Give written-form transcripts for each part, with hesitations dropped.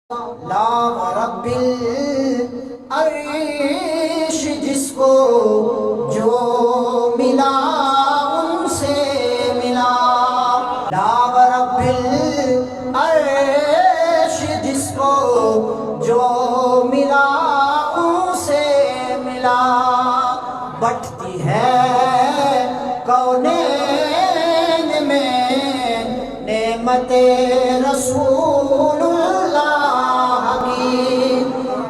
لا رب العرش جس کو جو ملا ان سے ملا، لا رب العرش جس کو جو ملا ان سے ملا، بٹتی ہے کونین میں نعمت رسول اللہ کی،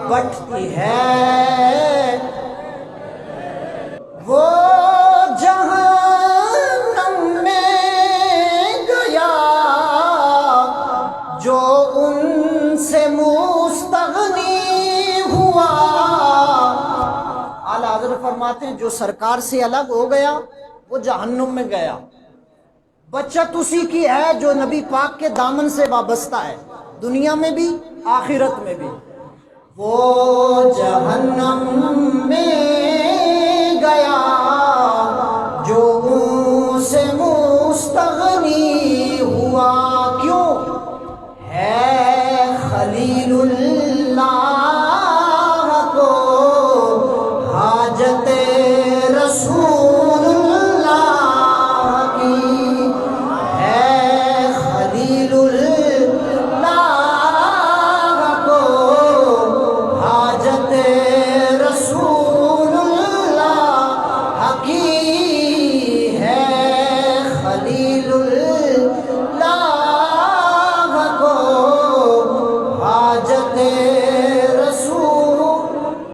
بٹتی ہے وہ جہنم میں گیا جو ان سے مستغنی ہوا۔ اعلیٰ حضرت فرماتے ہیں جو سرکار سے الگ ہو گیا وہ جہنم میں گیا، بچت اسی کی ہے جو نبی پاک کے دامن سے وابستہ ہے، دنیا میں بھی آخرت میں بھی۔ وہ جہنم میں